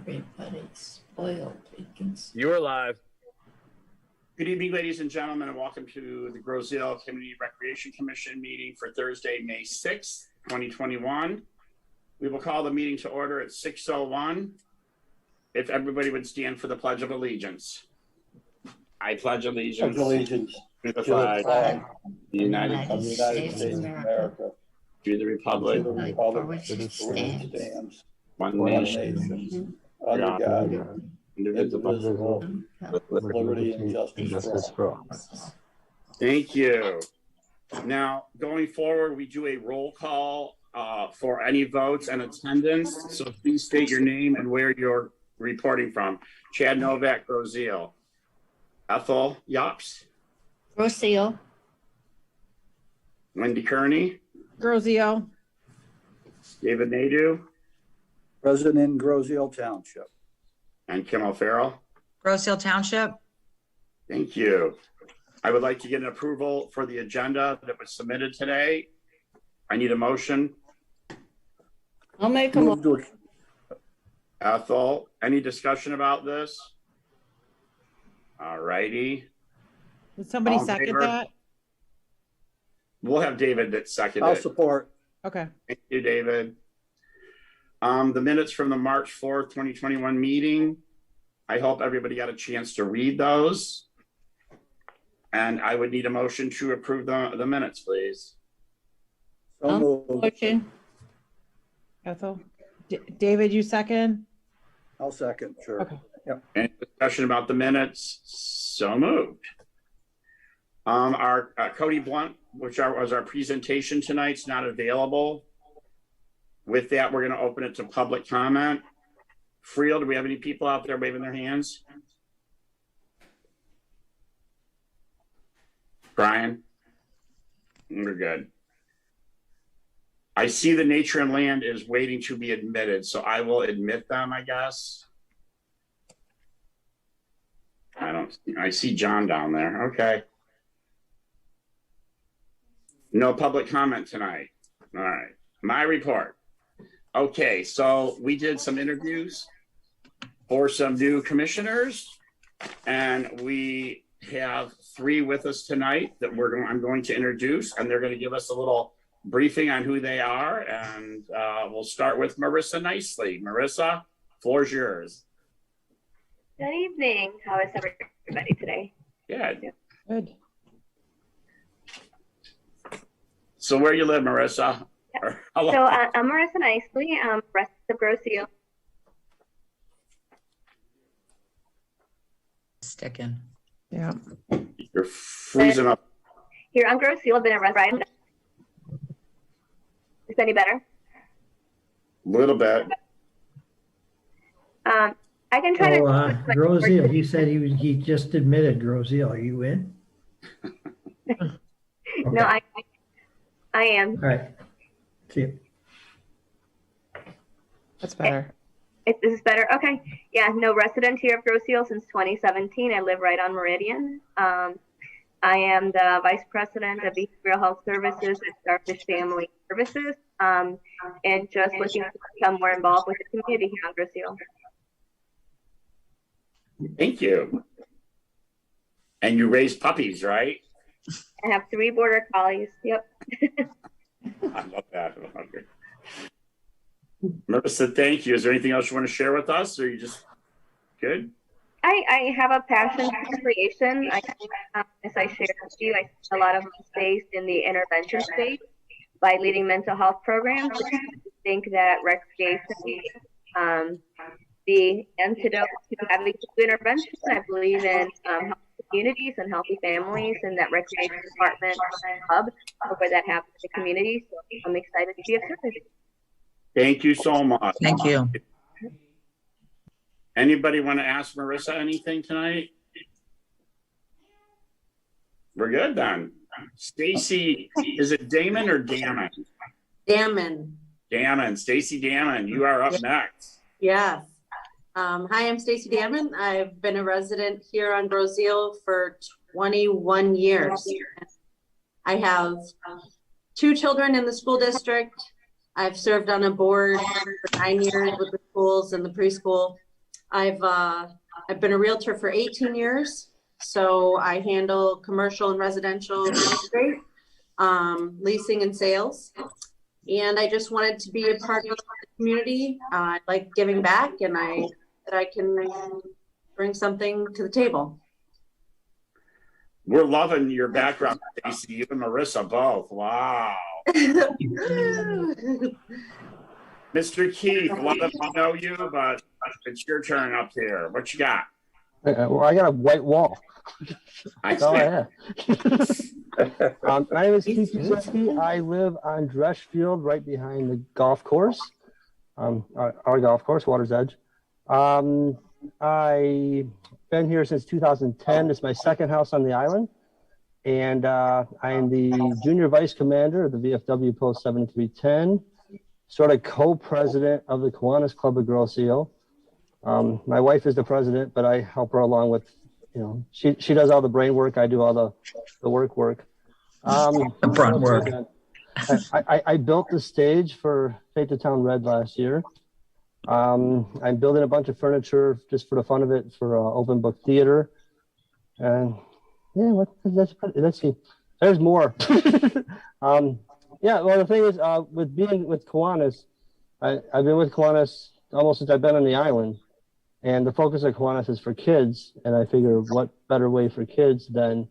Everybody spoiled. You are live. Good evening, ladies and gentlemen, and welcome to the Grosse-Ile Community Recreation Commission meeting for Thursday, May 6th, 2021. We will call the meeting to order at 6:01. If everybody would stand for the Pledge of Allegiance. I pledge allegiance to the flag of the United States of America, to the republic for which it stands, one nation, under God, indivisible, with liberty and justice for all. Thank you. Now, going forward, we do a roll call for any votes and attendance. So please state your name and where you're reporting from. Chad Novak, Grosse-Ile. Ethel Yops. Grosse-Ile. Wendy Kearney. Grosse-Ile. David Nadeau. President Grosse-Ile Township. And Kim O'Farrell. Grosse-Ile Township. Thank you. I would like to get an approval for the agenda that was submitted today. I need a motion. I'll make a motion. Ethel, any discussion about this? All righty. Did somebody All in second favor? that? We'll have David that seconded I'll it. support. Okay. Thank you, David. The minutes from the March 4th, 2021 meeting. I hope everybody got a chance to read those. And I would need a motion to approve the minutes, please. So moved. Motion. Ethel. David, you second? I'll second, sure. Okay. Any discussion about the minutes? So moved. Our Cody Blunt, which was our presentation tonight, is not available. With that, we're going to open it to public comment. Friel, do we have any people out there waving their hands? Brian? We're good. I see the Nature and Land is waiting to be admitted, so I will admit them, I guess. I see John down there. Okay. No public comment tonight. All right. My report. Okay, so we did some interviews for some new commissioners, and we have 3 with us tonight that I'm going to introduce, and they're going to give us a little briefing on who they are. And we'll start with Marissa Nicely. Marissa, floor's yours. Good evening. How is everybody today? Good. Good. So where you live, Marissa? So I'm Marissa Nicely. I'm resident of Grosse-Ile. Sticking. Yeah. You're freezing up. Here on Grosse-Ile, I've been a resident. Is any better? A little bit. I can try to. Grosse-Ile, he said he just admitted Grosse-Ile. Are you in? Okay. No, I am. All right. See you. That's better. This is better. Okay. Yeah, no, resident here of Grosse-Ile since 2017. I live right on Meridian. I am the Vice President of Behavioral Health Services at Starfish Family Services, and just looking to become more involved with the community here on Grosse-Ile. Thank you. And you raise puppies, right? I have 3 border collies. Yep. I love that. Marissa, thank you. Is there anything else you want to share with us, or are you just good? I have a passion for creation. As I shared with you, I spend a lot of my space in the intervention space by leading mental health programs. I think that recreation the antidote to having to do intervention. I believe in healthy communities and healthy families, and that recreation department hub where that happens in the community. So I'm excited to be of service. Thank you so much. Thank you. Anybody want to ask Marissa anything tonight? We're good then. Stacy, is it Damon or Damon? Damon. Damon, Stacy Damon, you are up next. Yes. Hi, I'm Stacy Damon. I've been a resident here on Grosse-Ile for 21 years. I have 2 children in the school district. I've served on a board for 9 years with the schools and the preschool. I've been a realtor for 18 years. So I handle commercial and residential real estate, leasing and sales. And I just wanted to be a part of the community. I like giving back, and that I can bring something to the table. We're loving your background, Stacey. You and Marissa both. Wow. Mr. Keith, a lot of them know you, but it's your turn up here. What you got? Well, I got a white wall. That's all I have. My name is Keith Kuczynski. I live on Dresch Field, right behind the golf course. Our golf course, Water's Edge. I've been here since 2010. It's my second house on the island. And I am the junior vice commander of the VFW Post 7310, sort of co-president of the Kiwanis Club of Grosse Ile. My wife is the president, but I help her along with, she does all the brain work. I do all the work. The front work. I built the stage for Fate the Town Red last year. I'm building a bunch of furniture just for the fun of it for open book theater. And yeah, let's see. There's more. Yeah, well, the thing is, with being with Kiwanis, I've been with Kiwanis almost since I've been on the island. And the focus of Kiwanis is for kids. And I figure what better way for kids than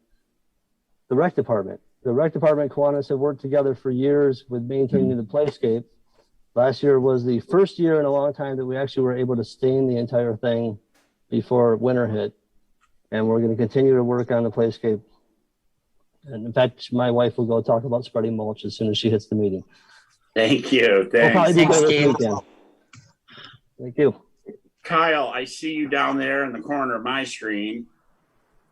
the rec department. The rec department and Kiwanis have worked together for years with maintaining the playscape. Last year was the first year in a long time that we actually were able to stain the entire thing before winter hit. And we're going to continue to work on the playscape. And in fact, my wife will go talk about spreading mulch as soon as she hits the meeting. Thank you. Thanks. Thanks, Keith. Thank you. Kyle, I see you down there in the corner of my screen.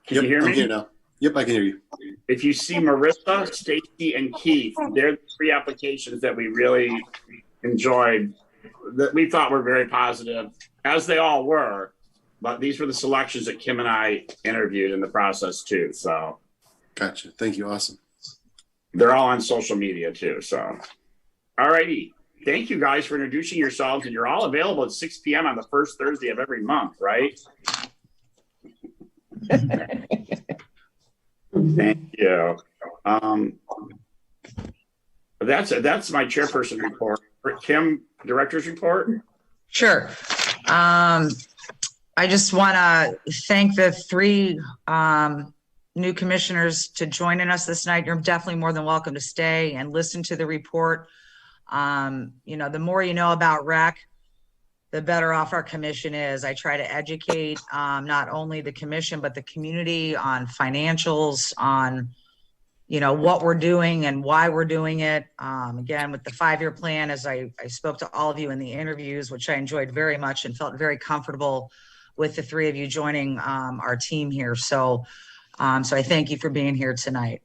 Can you hear me? I'm here now. Yep, I can hear you. If you see Marissa, Stacy, and Keith, they're the three applications that we really enjoyed, that we thought were very positive, as they all were. But these were the selections that Kim and I interviewed in the process too. So, Gotcha. Thank you. Awesome. They're all on social media too. So, all righty. Thank you guys for introducing yourselves, and you're all available at 6 p.m. on the first Thursday of every month, right? Thank you. That's my chairperson report. Kim, director's report. Sure. I just want to thank the three new commissioners to joining us this night. You're definitely more than welcome to stay and listen to the report. The more you know about rec, the better off our commission is. I try to educate not only the commission, but the community on financials, on, what we're doing and why we're doing it. Again, with the 5-year plan, as I spoke to all of you in the interviews, which I enjoyed very much and felt very comfortable with the three of you joining our team here. So I thank you for being here tonight.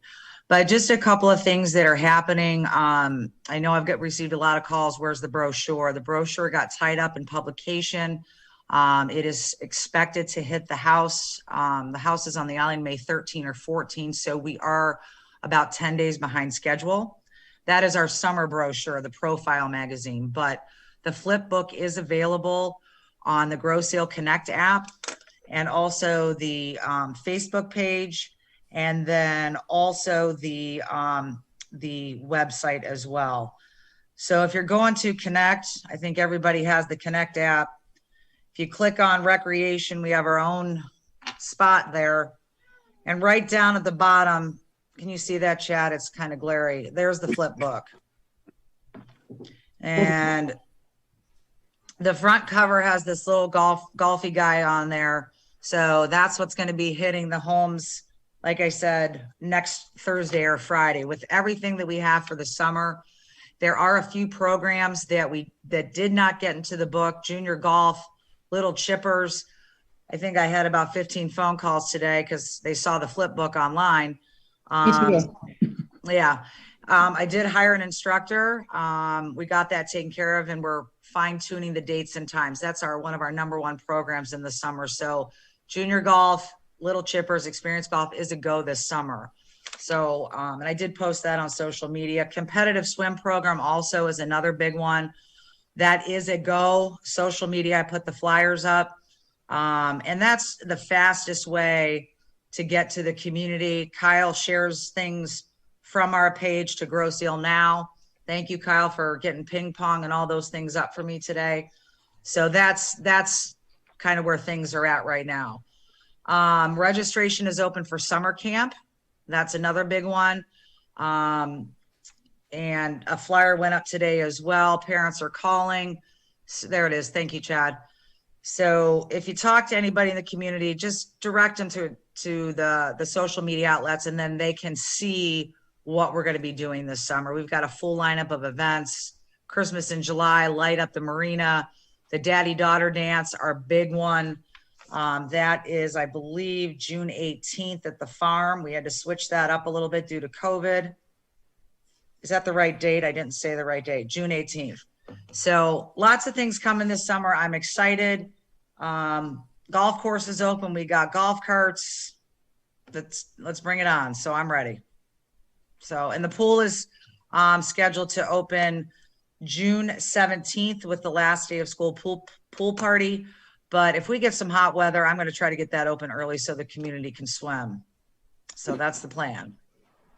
But just a couple of things that are happening. I know I've received a lot of calls. Where's the brochure? The brochure got tied up in publication. It is expected to hit the house. The house is on the island May 13 or 14. So we are about 10 days behind schedule. That is our summer brochure, the profile magazine. But the flip book is available on the Grosse Ile Connect app and also the Facebook page. And then also the website as well. So if you're going to Connect, I think everybody has the Connect app. If you click on recreation, we have our own spot there. And right down at the bottom, can you see that, Chad? It's kind of glary. There's the flip book. And the front cover has this little golfy guy on there. So that's what's going to be hitting the homes, like I said, next Thursday or Friday. With everything that we have for the summer, there are a few programs that did not get into the book. Junior golf, little chippers. I think I had about 15 phone calls today because they saw the flip book online. Yeah. I did hire an instructor. We got that taken care of, and we're fine tuning the dates and times. That's one of our #1 programs in the summer. So junior golf, little chippers, experience golf is a go this summer. So, and I did post that on social media. Competitive swim program also is another big one. That is a go. Social media, I put the flyers up. And that's the fastest way to get to the community. Kyle shares things from our page to Grow Seal Now. Thank you, Kyle, for getting ping pong and all those things up for me today. So that's kind of where things are at right now. Registration is open for summer camp. That's another big one. And a flyer went up today as well. Parents are calling. So there it is. Thank you, Chad. So if you talk to anybody in the community, just direct them to the social media outlets, and then they can see what we're going to be doing this summer. We've got a full lineup of events. Christmas in July, light up the marina. The daddy-daughter dance, our big one. That is, I believe, June 18th at the farm. We had to switch that up a little bit due to COVID. Is that the right date? I didn't say the right date. June 18th. So lots of things coming this summer. I'm excited. Golf course is open. We got golf carts. Let's bring it on. So I'm ready. So, and the pool is scheduled to open June 17th with the last day of school pool party. But if we get some hot weather, I'm going to try to get that open early so the community can swim. So that's the plan.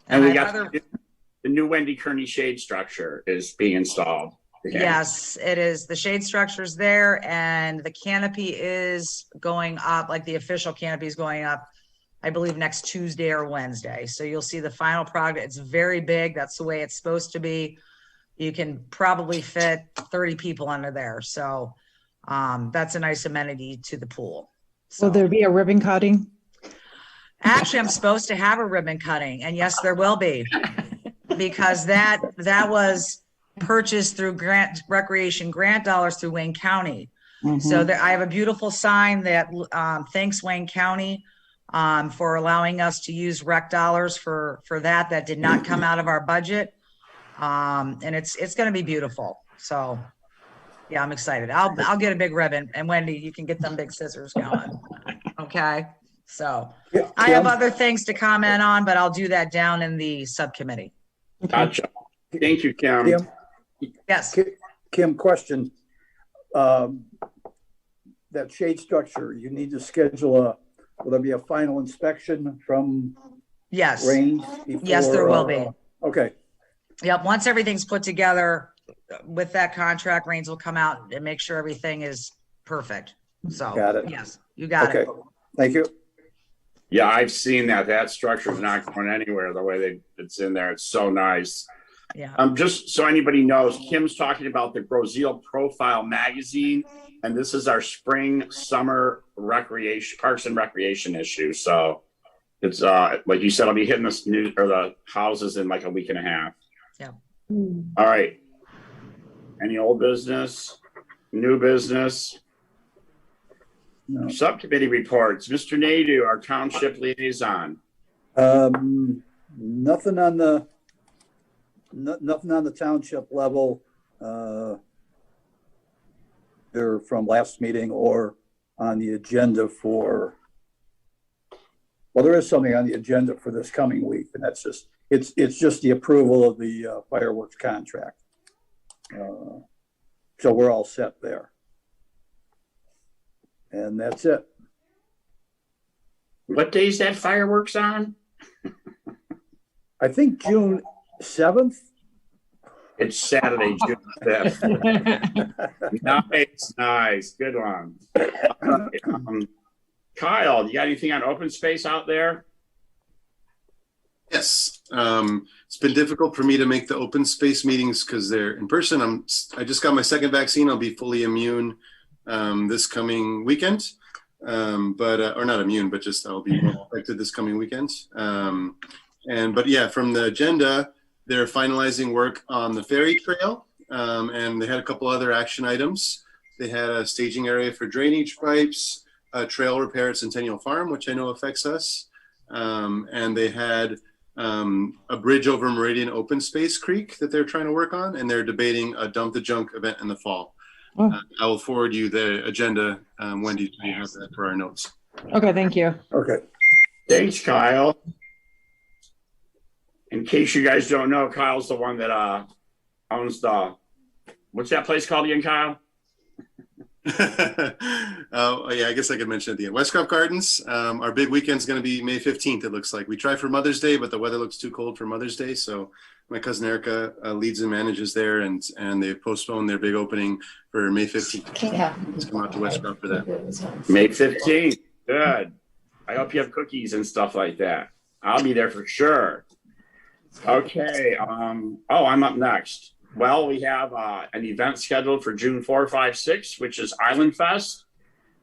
And we got the new Wendy Kearney shade structure is being installed. Okay. Yes, it is. The shade structure is there, and the canopy is going up, like the official canopy is going up, I believe, next Tuesday or Wednesday. So you'll see the final product. It's very big. That's the way it's supposed to be. You can probably fit 30 people under there. So that's a nice amenity to the pool. So, will there be a ribbon cutting? Actually, I'm supposed to have a ribbon cutting, and yes, there will be, because that was purchased through recreation grant dollars through Wayne County. So I have a beautiful sign that thanks Wayne County for allowing us to use rec dollars for that did not come out of our budget. And it's going to be beautiful. So yeah, I'm excited. I'll get a big ribbon, and Wendy, you can get them big scissors going. Okay. So I have other things to comment on, but I'll do that down in the subcommittee. Gotcha. Thank you, Kim. Yes. Kim, question. That shade structure, you need to schedule will there be a final inspection from Yes. Range? Yes, there will be. Okay. Yep. Once everything's put together with that contract, Rains will come out and make sure everything is perfect. So Got it. yes, you got it. Thank you. Yeah, I've seen that. That structure's not going anywhere the way it's in there. It's so nice. Yeah. Just so anybody knows, Kim's talking about the Grozeal Profile magazine, and this is our spring, summer recreation, parks and recreation issue. So it's like you said, I'll be hitting the houses in like a week and a half. Yeah. All right. Any old business? New business? No. Subcommittee reports. Mr. Nadeau, our township liaison. Nothing on the township level. They're from last meeting or on the agenda for. Well, there is something on the agenda for this coming week, and that's just it's just the approval of the fireworks contract. So we're all set there. And that's it. What day is that fireworks on? I think June 7th. It's Saturday, June 5th. Nice. Good one. Kyle, you got anything on open space out there? Yes. It's been difficult for me to make the open space meetings because they're in person. I just got my second vaccine. I'll be fully immune this coming weekend, or not immune, but just I'll be affected this coming weekend. But yeah, from the agenda, they're finalizing work on the ferry trail, and they had a couple other action items. They had a staging area for drainage pipes, a trail repair at Centennial Farm, which I know affects us, and they had a bridge over Meridian Open Space Creek that they're trying to work on, and they're debating a dump the junk event in the fall. I will forward you the agenda, Wendy, so you have that for our notes. Okay, thank you. Okay. Thanks, Kyle. In case you guys don't know, Kyle's the one that owns what's that place called again, Kyle? Oh, yeah, I guess I could mention at the end. Westcroft Gardens, our big weekend's going to be May 15th, it looks like. We tried for Mother's Day, but the weather looks too cold for Mother's Day. So my cousin Erica leads and manages there, and they've postponed their big opening for May 15th. Yeah. Let's come out to Westcroft for that. May 15th. Good. I hope you have cookies and stuff like that. I'll be there for sure. Okay. I'm up next. Well, we have an event scheduled for June 4, 5, 6, which is Island Fest.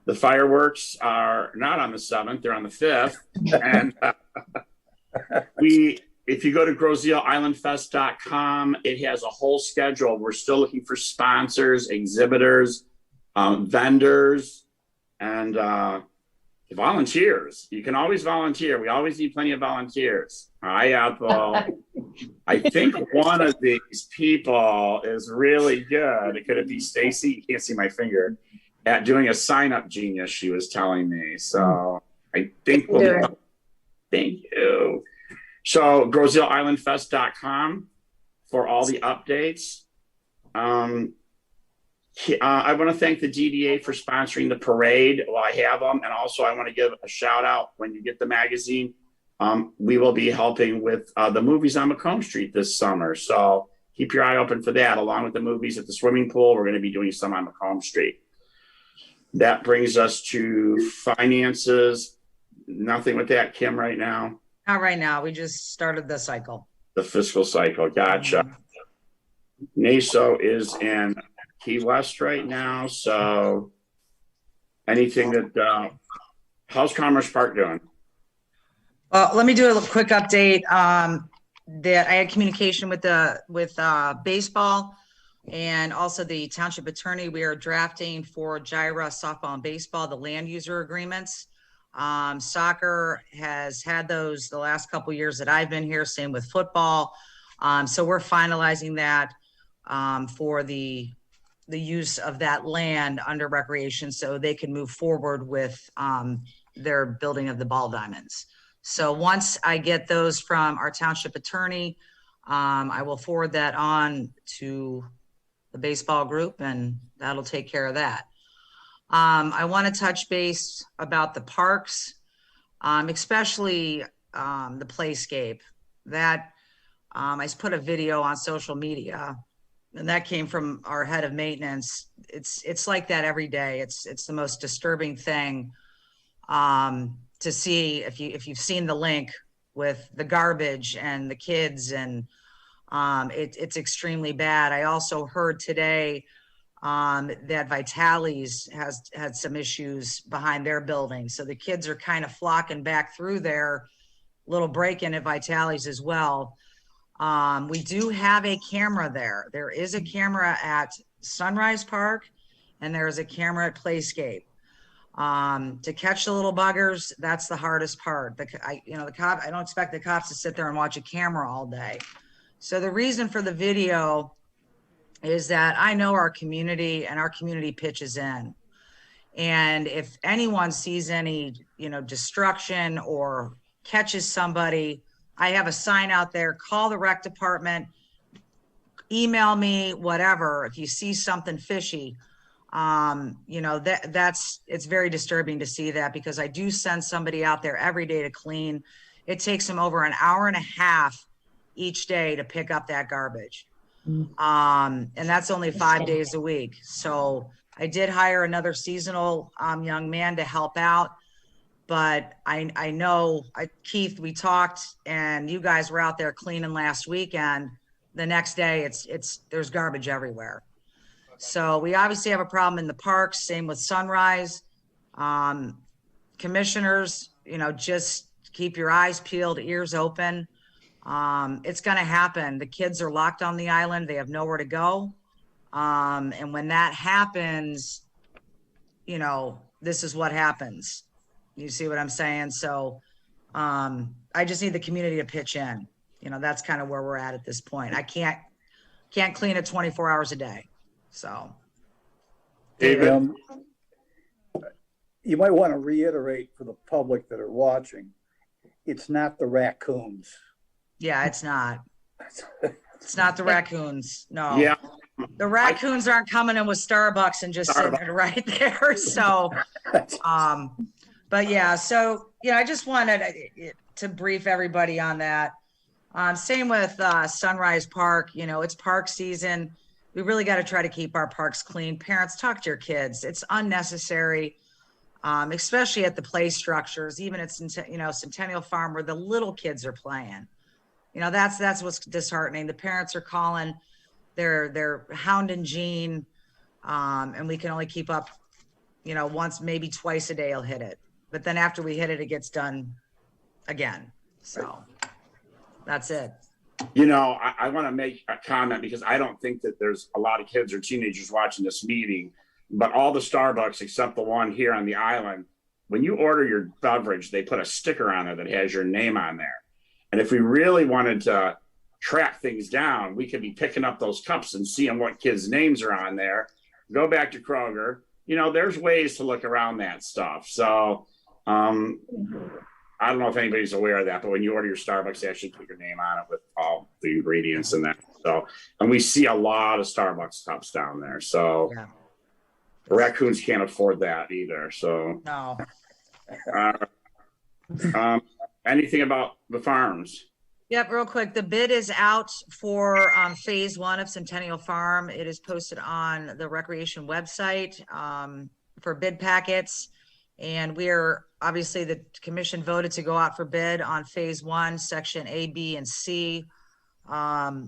The fireworks are not on the 7th, they're on the 5th. And if you go to GrosealIslandFest.com, it has a whole schedule. We're still looking for sponsors, exhibitors, vendors, and volunteers. You can always volunteer. We always need plenty of volunteers. I have, I think one of these people is really good. Could it be Stacy? You can't see my finger. At doing a sign-up genius, she was telling me. So I think thank you. So GrosealIslandFest.com for all the updates. I want to thank the DDA for sponsoring the parade while I have them. And also I want to give a shout out when you get the magazine. We will be helping with the movies on Macomb Street this summer. So keep your eye open for that. Along with the movies at the swimming pool, we're going to be doing some on Macomb Street. That brings us to finances. Nothing with that, Kim, right now? Not right now. We just started the cycle. The fiscal cycle. Gotcha. Naso is in Key West right now. So anything that, how's Commerce Park doing? Well, let me do a quick update. That I had communication with baseball and also the township attorney. We are drafting for Gyra softball and baseball, the land user agreements. Soccer has had those the last couple years that I've been here, same with football. So we're finalizing that for the use of that land under recreation so they can move forward with their building of the ball diamonds. So once I get those from our township attorney, I will forward that on to the baseball group and that'll take care of that. I want to touch base about the parks, especially the playscape. That I put a video on social media, and that came from our head of maintenance. It's like that every day. It's the most disturbing thing to see if you've seen the link with the garbage and the kids, and it's extremely bad. I also heard today that Vitale's has had some issues behind their building. So the kids are kind of flocking back through their little break-in at Vitale's as well. We do have a camera there. There is a camera at Sunrise Park and there is a camera at Playscape. To catch the little buggers, that's the hardest part. I don't expect the cops to sit there and watch a camera all day. So the reason for the video is that I know our community and our community pitches in. And if anyone sees any, destruction or catches somebody, I have a sign out there, call the rec department, email me, whatever. If you see something fishy, it's very disturbing to see that because I do send somebody out there every day to clean. It takes them over an hour and a half each day to pick up that garbage. And that's only 5 days a week. So I did hire another seasonal young man to help out, but I know Keith, we talked and you guys were out there cleaning last weekend. The next day there's garbage everywhere. So we obviously have a problem in the parks, same with Sunrise. Commissioners, just keep your eyes peeled, ears open. It's going to happen. The kids are locked on the island. They have nowhere to go. And when that happens, this is what happens. You see what I'm saying? So, I just need the community to pitch in. That's kind of where we're at this point. I can't clean it 24 hours a day. So. David, you might want to reiterate for the public that are watching, it's not the raccoons. Yeah, it's not. It's not the raccoons. No. Yeah. The raccoons aren't coming in with Starbucks and just sitting right there. So, but yeah, so, I just wanted to brief everybody on that. Same with Sunrise Park, it's park season. We really got to try to keep our parks clean. Parents, talk to your kids. It's unnecessary, especially at the play structures, even at Centennial Farm where the little kids are playing. That's what's disheartening. The parents are calling, they're hounding Gene, and we can only keep up, once, maybe twice a day he'll hit it. But then after we hit it, it gets done again. So that's it. I want to make a comment because I don't think that there's a lot of kids or teenagers watching this meeting, but all the Starbucks except the one here on the island, when you order your beverage, they put a sticker on it that has your name on there. And if we really wanted to track things down, we could be picking up those cups and seeing what kids' names are on there. Go back to Kroger. There's ways to look around that stuff. So, I don't know if anybody's aware of that, but when you order your Starbucks, they actually put your name on it with all the ingredients and that. So, and we see a lot of Starbucks cups down there. So, the raccoons can't afford that either. So, no. Anything about the farms? Yep, real quick. The bid is out for phase 1 of Centennial Farm. It is posted on the recreation website for bid packets. And obviously the commission voted to go out for bid on phase 1, section A, B, and C,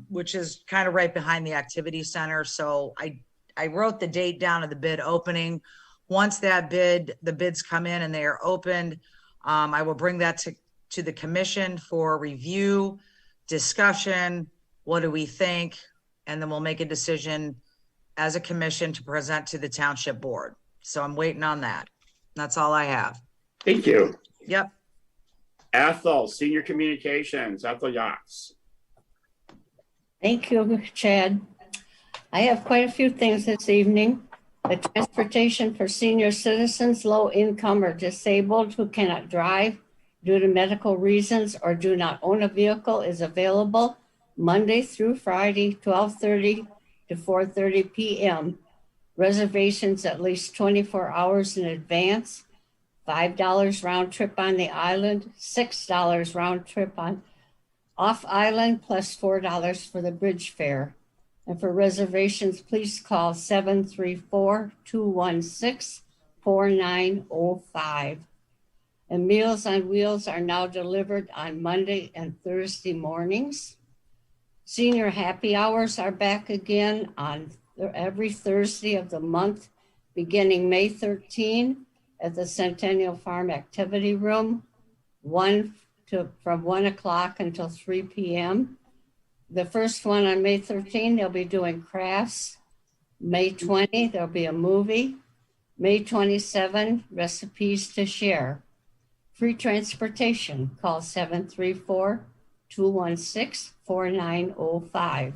which is kind of right behind the activity center. So I wrote the date down of the bid opening. Once the bids come in and they are opened, I will bring that to the commission for review, discussion. What do we think? And then we'll make a decision as a commission to present to the township board. So I'm waiting on that. That's all I have. Thank you. Yep. Ethel, Senior Communications, Ethel Yops. Thank you, Chad. I have quite a few things this evening. The transportation for senior citizens, low income or disabled who cannot drive due to medical reasons or do not own a vehicle is available Monday through Friday, 12:30 to 4:30 p.m. Reservations at least 24 hours in advance. $5 round trip on the island, $6 round trip on off island, plus $4 for the bridge fare. And for reservations, please call 734-216-4905. And Meals on Wheels are now delivered on Monday and Thursday mornings. Senior happy hours are back again on every Thursday of the month, beginning May 13 at the Centennial Farm Activity Room, from 1 o'clock until 3 p.m. The first one on May 13, they'll be doing crafts. May 20, there'll be a movie. May 27, recipes to share. Free transportation, call 734-216-4905.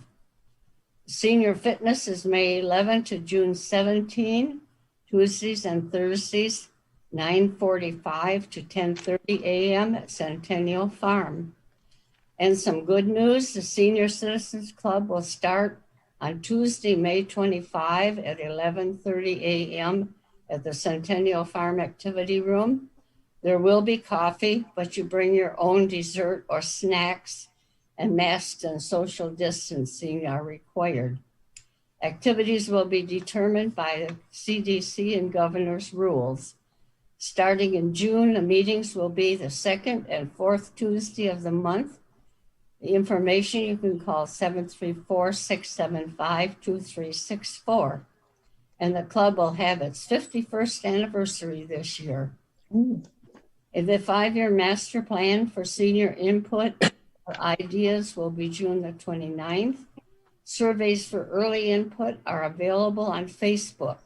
Senior fitness is May 11 to June 17, Tuesdays and Thursdays, 9:45 to 10:30 a.m. at Centennial Farm. And some good news, the Senior Citizens Club will start on Tuesday, May 25 at 11:30 a.m. at the Centennial Farm Activity Room. There will be coffee, but you bring your own dessert or snacks, and masks and social distancing are required. Activities will be determined by the CDC and governor's rules. Starting in June, the meetings will be the second and fourth Tuesday of the month. The information, you can call 734-675-2364. And the club will have its 51st anniversary this year. And the 5-year master plan for senior input or ideas will be June the 29th. Surveys for early input are available on Facebook.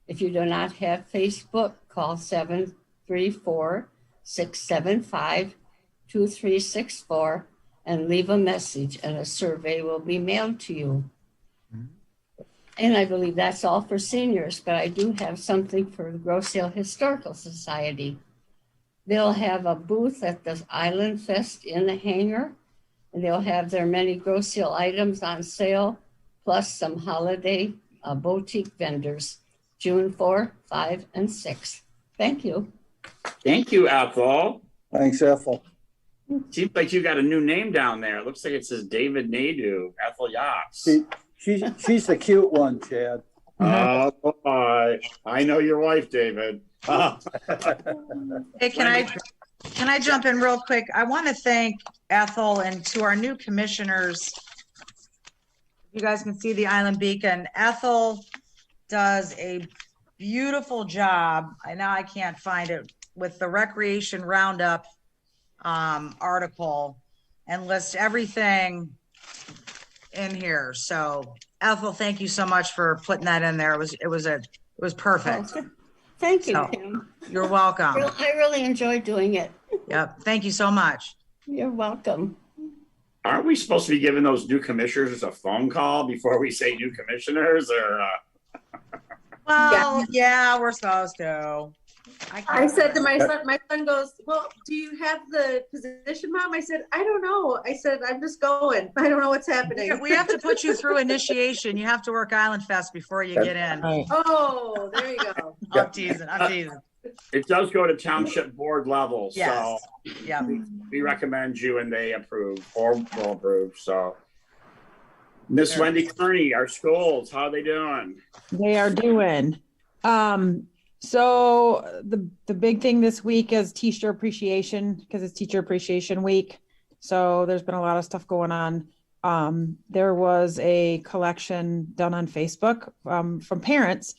If you do not have Facebook, call 734-675-2364 and leave a message, and a survey will be mailed to you. And I believe that's all for seniors, but I do have something for the Grosse Ile Historical Society. They'll have a booth at the Island Fest in the hangar, and they'll have their many Grosse Ile items on sale, plus some holiday boutique vendors, June 4, 5, and 6. Thank you. Thank you, Ethel. Thanks, Ethel. Seems like you got a new name down there. It looks like it says David Nadeau, Ethel Yops. She's the cute one, Chad. Oh, boy. I know your wife, David. Hey, can I jump in real quick? I want to thank Ethel and to our new commissioners. You guys can see the Island Beacon. Ethel does a beautiful job. Now I can't find it with the Recreation Roundup article and list everything in here. So Ethel, thank you so much for putting that in there. It was perfect. Oh, thank you, So, Kim. You're welcome. I really enjoyed doing it. Yep. Thank you so much. You're welcome. Aren't we supposed to be giving those new commissioners a phone call before we say new commissioners? Or Well, yeah, we're supposed to. I said to my son goes, well, do you have the position, Mom? I said, I don't know. I said, I'm just going. I don't know what's happening. We have to put you through initiation. You have to work Island Fest before you get in. Oh, there you go. I'm teasing. it does go to township board level. Yes. So Yeah. we recommend you and they approve or will approve. So Miss Wendy Kearney, our schools, how are they doing? They are doing. So the big thing this week is teacher appreciation, because it's Teacher Appreciation Week. So there's been a lot of stuff going on. There was a collection done on Facebook from parents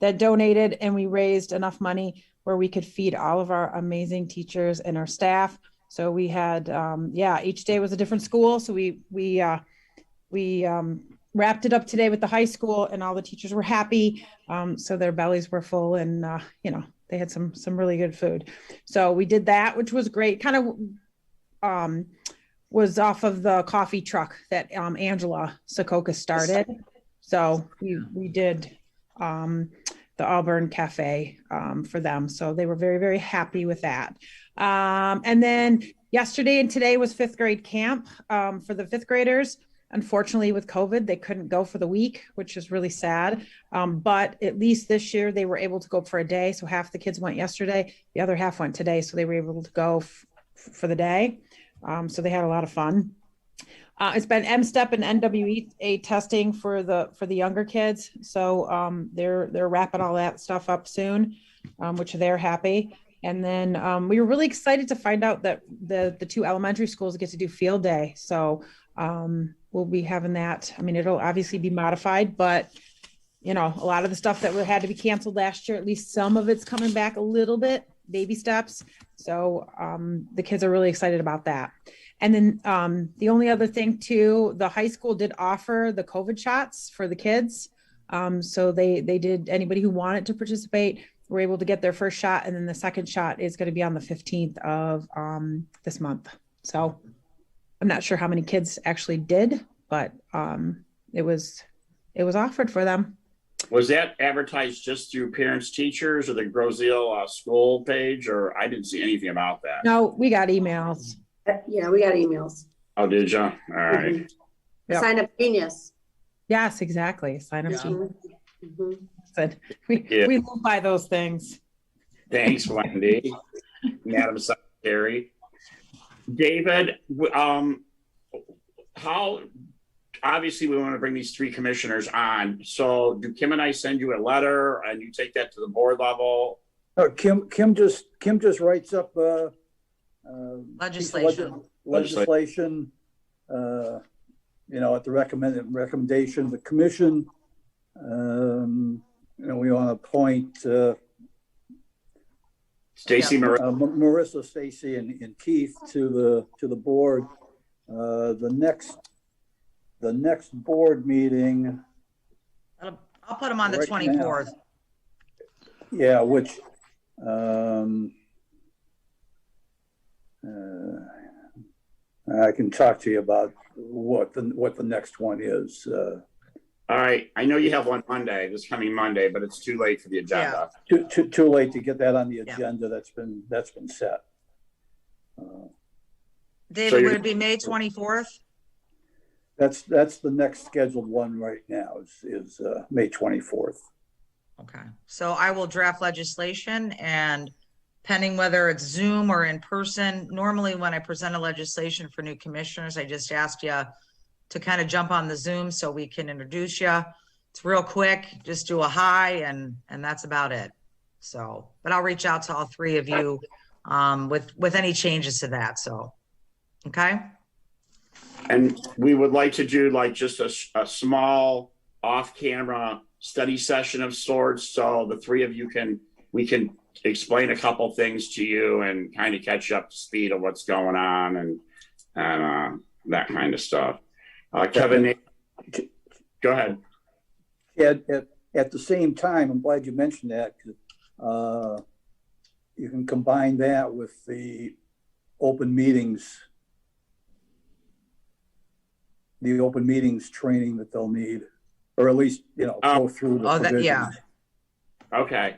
that donated, and we raised enough money where we could feed all of our amazing teachers and our staff. So we had, each day was a different school. So we wrapped it up today with the high school, and all the teachers were happy. So their bellies were full, and they had some really good food. So we did that, which was great. Kind of was off of the coffee truck that Angela Sokoka started. So we did the Auburn Cafe for them. So they were very, very happy with that. And then yesterday and today was 5th grade camp for the 5th graders. Unfortunately, with COVID, they couldn't go for the week, which is really sad. But at least this year they were able to go for a day. So half the kids went yesterday, the other half went today. So they were able to go for the day. So they had a lot of fun. It's been M-STEP and NWEA testing for the younger kids. So they're wrapping all that stuff up soon, which they're happy. And then we were really excited to find out that the 2 elementary schools get to do field day. So we'll be having that. I mean, it'll obviously be modified, but a lot of the stuff that had to be canceled last year, at least some of it's coming back a little bit, baby steps. So the kids are really excited about that. And then the only other thing too, the high school did offer the COVID shots for the kids. So they did, anybody who wanted to participate were able to get their first shot. And then the second shot is going to be on the 15th of this month. So I'm not sure how many kids actually did, but it was offered for them. Was that advertised just through parents, teachers, or the Groseal school page? Or I didn't see anything about that. No, we got emails. Yeah, we got emails. Oh, did you? All right. Mm-hmm. Yep. Sign up genius. Yes, exactly. Sign up. Yeah. Mm-hmm. We live by those things. Thanks, Wendy. Madam Secretary. David, how obviously we want to bring these 3 commissioners on. So do Kim and I send you a letter and you take that to the board level? No, Kim just writes up Legislation. Legislation. At the recommendation of the commission. We want to appoint Stacy, Marissa, Stacy, and Keith to the board. The next board meeting. I'll put them on the 24th. Yeah, which I can talk to you about what the next one is. All right. I know you have one Monday, this coming Monday, but it's too late for the agenda. Yeah. Too late to get that on the agenda. Yeah. That's been set. David, would it be May 24th? That's the next scheduled one right now is May 24th. Okay, so I will draft legislation, and pending whether it's Zoom or in person, normally when I present a legislation for new commissioners, I just asked you to kind of jump on the Zoom so we can introduce you. It's real quick, just do a hi and that's about it. So, but I'll reach out to all three of you with any changes to that. So, okay. And we would like to do like just a small off-camera study session of sorts. So the three of you we can explain a couple things to you and kind of catch you up to speed of what's going on and that kind of stuff. Kevin, go ahead. At the same time, I'm glad you mentioned that. You can combine that with the open meetings training that they'll need, or at least, go through the provisions. Yeah. Okay.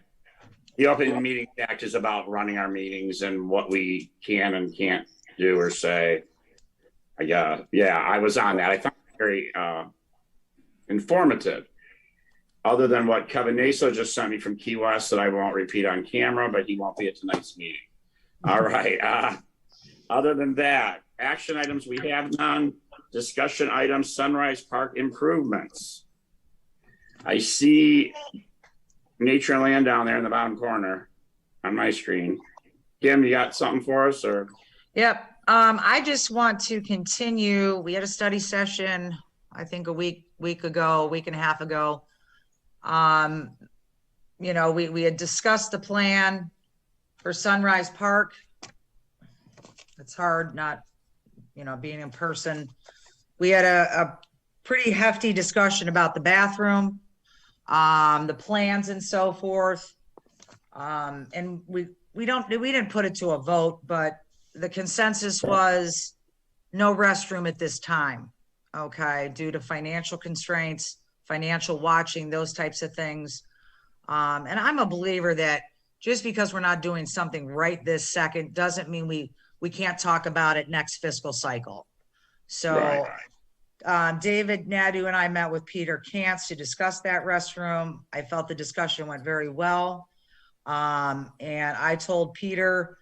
The Open Meetings Act is about running our meetings and what we can and can't do or say. Yeah, I was on that. I thought it was very informative. Other than what Kevin Naso just sent me from Key West that I won't repeat on camera, but he won't be at tonight's meeting. All right. Other than that, action items, we have none. Discussion items, Sunrise Park improvements. I see Nature and Land down there in the bottom corner on my screen. Kim, you got something for us or? Yep. I just want to continue. We had a study session, I think a week and a half ago. We had discussed the plan for Sunrise Park. It's hard not, being in person. We had a pretty hefty discussion about the bathroom, the plans and so forth. And we didn't put it to a vote, but the consensus was no restroom at this time. Okay. Due to financial constraints, financial watching, those types of things. And I'm a believer that just because we're not doing something right this second doesn't mean we can't talk about it next fiscal cycle. So David, Nadeau, and I met with Peter Kantz to discuss that restroom. I felt the discussion went very well. And I told Peter,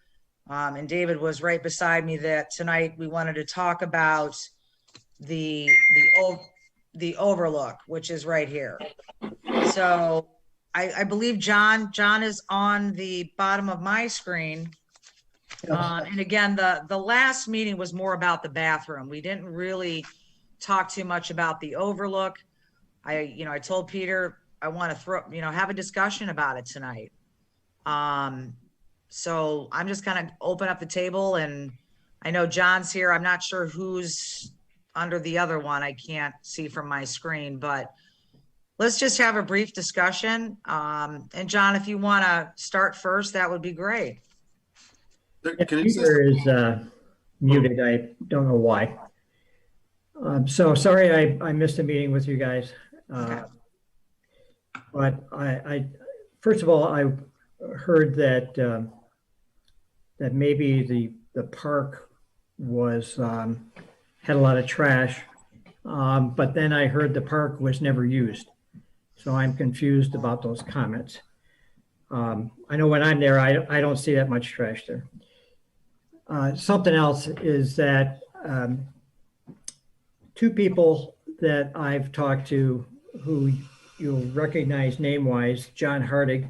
and David was right beside me, that tonight we wanted to talk about the overlook, which is right here. So I believe John is on the bottom of my screen. And again, the last meeting was more about the bathroom. We didn't really talk too much about the overlook. I told Peter I want to have a discussion about it tonight. So I'm just kind of open up the table, and I know John's here. I'm not sure who's under the other one. I can't see from my screen, but let's just have a brief discussion. And John, if you want to start first, that would be great. Peter is muted. I don't know why. So sorry I missed a meeting with you guys. Okay. But I first of all, I heard that that maybe the park was had a lot of trash, but then I heard the park was never used. So I'm confused about those comments. I know when I'm there, I don't see that much trash there. Something else is that two people that I've talked to who you'll recognize name-wise, John Hardig,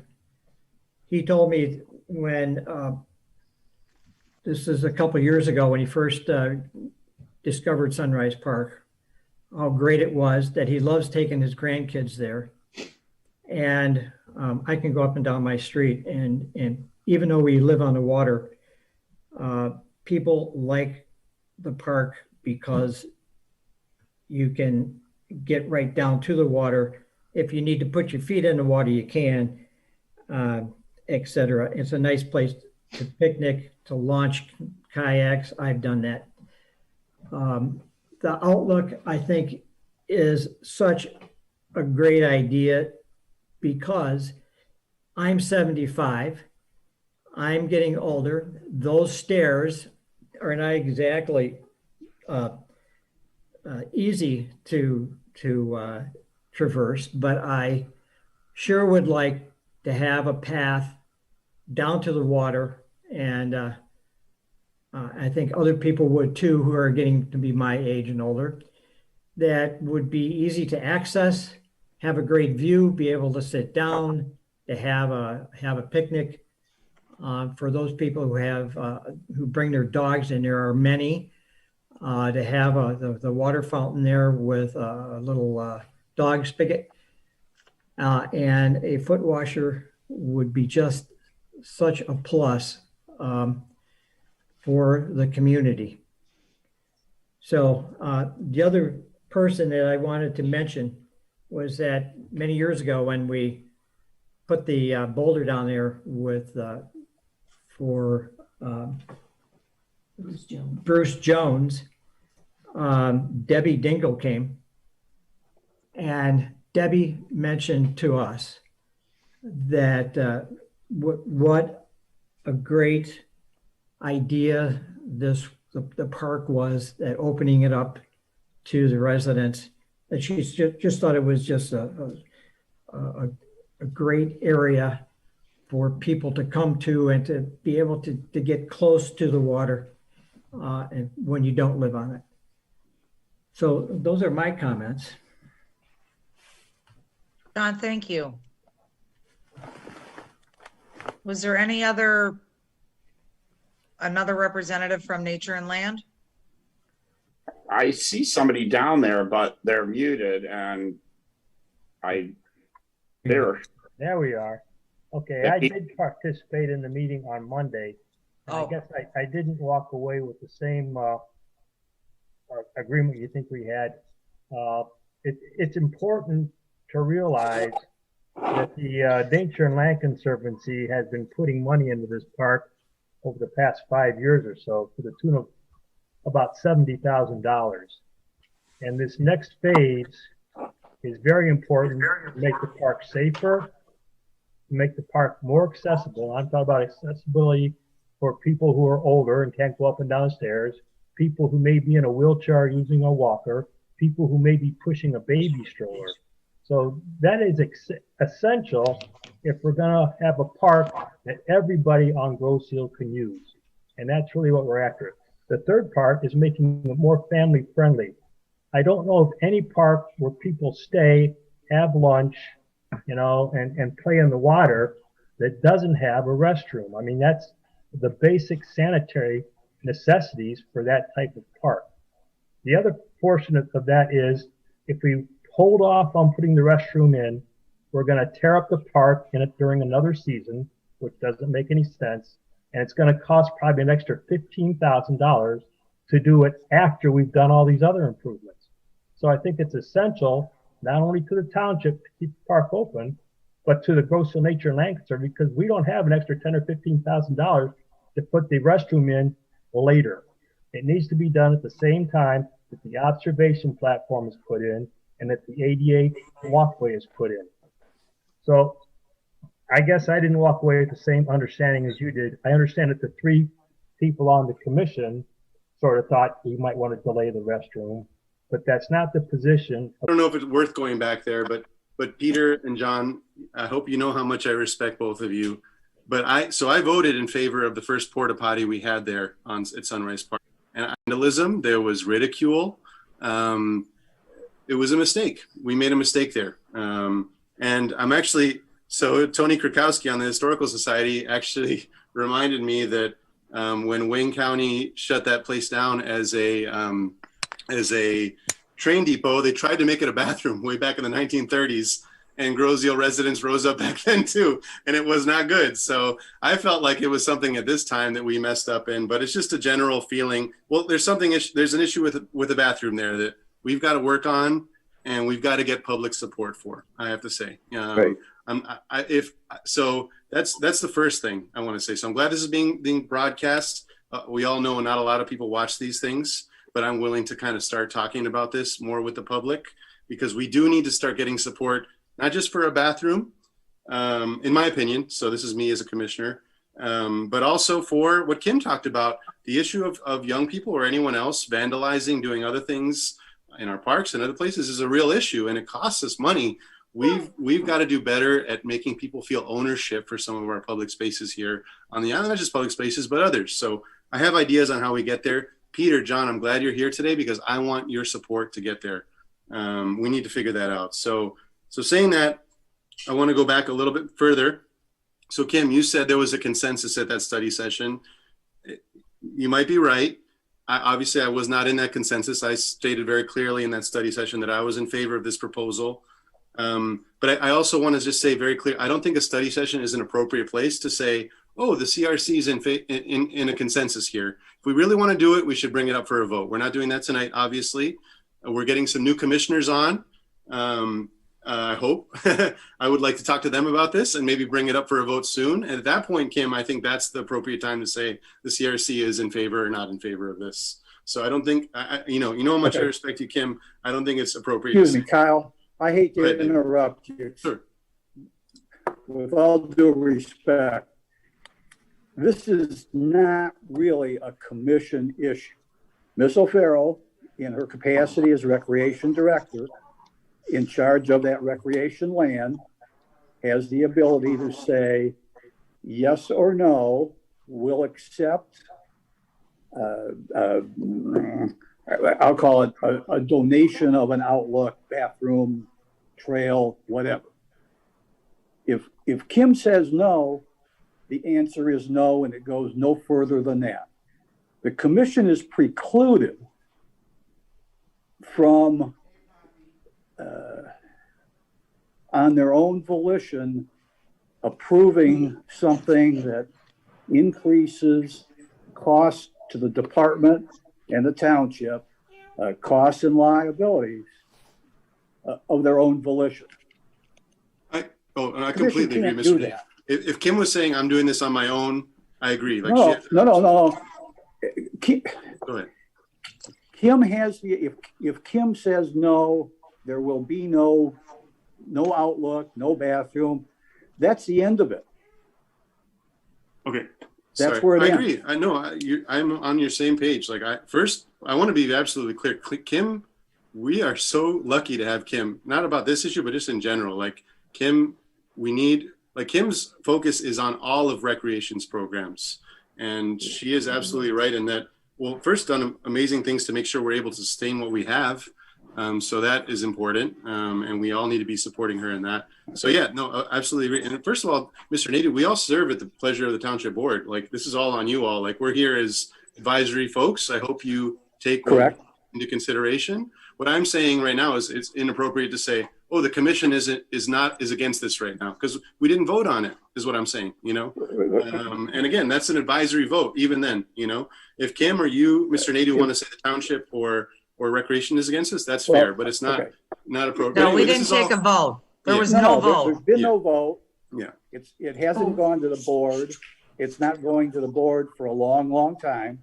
he told me when, this is a couple of years ago when he first discovered Sunrise Park, how great it was, that he loves taking his grandkids there. And I can go up and down my street, and even though we live on the water, people like the park because you can get right down to the water. If you need to put your feet in the water, you can, etc. It's a nice place to picnic, to launch kayaks. I've done that. The outlook, I think, is such a great idea because I'm 75. I'm getting older. Those stairs are not exactly easy to traverse, but I sure would like to have a path down to the water, and I think other people would too, who are getting to be my age and older, that would be easy to access, have a great view, be able to sit down, to have a picnic. For those people who bring their dogs, and there are many, to have the water fountain there with a little dog spigot, and a foot washer would be just such a plus for the community. So the other person that I wanted to mention was that many years ago when we put the boulder down there with for Bruce Jones, Debbie Dingle came, and Debbie mentioned to us that what a great idea the park was, at opening it up to the residents, that she just thought it was just a great area for people to come to, and to be able to get close to the water and when you don't live on it. So those are my comments. John, thank you. Was there any another representative from Nature and Land? I see somebody down there, but they're muted, and they're. There we are. Okay, I did participate in the meeting on Monday. I guess I didn't walk away with the same agreement you think we had. It's important to realize that the Nature and Land Conservancy has been putting money into this park over the past 5 years or so, to the tune of about $70,000. And this next phase is very important to make the park safer, to make the park more accessible. I'm talking about accessibility for people who are older and can't go up and down stairs, people who may be in a wheelchair using a walker, people who may be pushing a baby stroller. So that is essential if we're going to have a park that everybody on Grosse Ile can use. And that's really what we're after. The third part is making it more family friendly. I don't know of any park where people stay, have lunch, and play in the water that doesn't have a restroom. I mean, that's the basic sanitary necessities for that type of park. The other portion of that is, if we hold off on putting the restroom in, we're going to tear up the park in it during another season, which doesn't make any sense. And it's going to cost probably an extra $15,000 to do it after we've done all these other improvements. So I think it's essential, not only to the township to keep the park open, but to the Grosse Ile Nature and Land Conservancy, because we don't have an extra $10,000 or $15,000 to put the restroom in later. It needs to be done at the same time that the observation platform is put in and that the ADA walkway is put in. So I guess I didn't walk away with the same understanding as you did. I understand that the three people on the commission sort of thought we might want to delay the restroom, but that's not the position. I don't know if it's worth going back there, but Peter and John, I hope you know how much I respect both of you. But I voted in favor of the first porta potty we had there at Sunrise Park. And vandalism, there was ridicule. It was a mistake. We made a mistake there. And I'm actually, so Tony Krakowski on the Historical Society actually reminded me that when Wayne County shut that place down as a train depot, they tried to make it a bathroom way back in the 1930s. And Grosse Ile residents rose up back then too, and it was not good. So I felt like it was something at this time that we messed up in, but it's just a general feeling. Well, there's an issue with the bathroom there that we've got to work on, and we've got to get public support for, I have to say. Right. So that's the first thing I want to say. So I'm glad this is being broadcast. We all know not a lot of people watch these things, but I'm willing to kind of start talking about this more with the public, because we do need to start getting support, not just for a bathroom, in my opinion. So this is me as a commissioner, but also for what Kim talked about, the issue of young people or anyone else vandalizing, doing other things in our parks and other places is a real issue, and it costs us money. We've got to do better at making people feel ownership for some of our public spaces here on the island, not just public spaces, but others. So I have ideas on how we get there. Peter, John, I'm glad you're here today because I want your support to get there. We need to figure that out. So saying that, I want to go back a little bit further. So Kim, you said there was a consensus at that study session. You might be right. Obviously, I was not in that consensus. I stated very clearly in that study session that I was in favor of this proposal. But I also want to just say very clear, I don't think a study session is an appropriate place to say, oh, the CRC is in a consensus here. If we really want to do it, we should bring it up for a vote. We're not doing that tonight, obviously. We're getting some new commissioners on. I hope. I would like to talk to them about this and maybe bring it up for a vote soon. And at that point, Kim, I think that's the appropriate time to say the CRC is in favor or not in favor of this. So I don't think, you know how much I respect you, Kim. I don't think it's appropriate. Excuse me, Kyle. I hate to interrupt you. Sure. With all due respect, this is not really a commission issue. Ms. O'Farrell, in her capacity as recreation director, in charge of that recreation land, has the ability to say yes or no, we'll accept, I'll call it a donation of an outlook, bathroom, trail, whatever. If Kim says no, the answer is no, and it goes no further than that. The commission is precluded from, on their own volition, approving something that increases costs to the department and the township, costs and liabilities of their own volition. I completely agree, Mr. Day. If Kim was saying I'm doing this on my own, I agree. Like no. Go ahead. Kim has the, if Kim says no, there will be no outlook, no bathroom. That's the end of it. Okay. That's where it I ends. agree. I know I'm on your same page. Like I want to be absolutely clear. Kim, we are so lucky to have Kim, not about this issue, but just in general. Like Kim, Kim's focus is on all of recreation's programs. And she is absolutely right in that, well, first done amazing things to make sure we're able to sustain what we have. So that is important. And we all need to be supporting her in that. So yeah, no, absolutely agree. And first of all, Mr. Nadeau, we all serve at the pleasure of the township board. Like this is all on you all. Like we're here as advisory folks. I hope you take correct into consideration. What I'm saying right now is it's inappropriate to say, oh, the commission is against this right now because we didn't vote on it, is what I'm saying, you know? And again, that's an advisory vote, even then, you know? If Kim or you, Mr. Nadeau, want to say the township or recreation is against us, that's fair, but it's not appropriate. No, anyway, we didn't take a vote. There was no vote. There's been no vote. Yeah. It hasn't gone to the board. It's not going to the board for a long, long time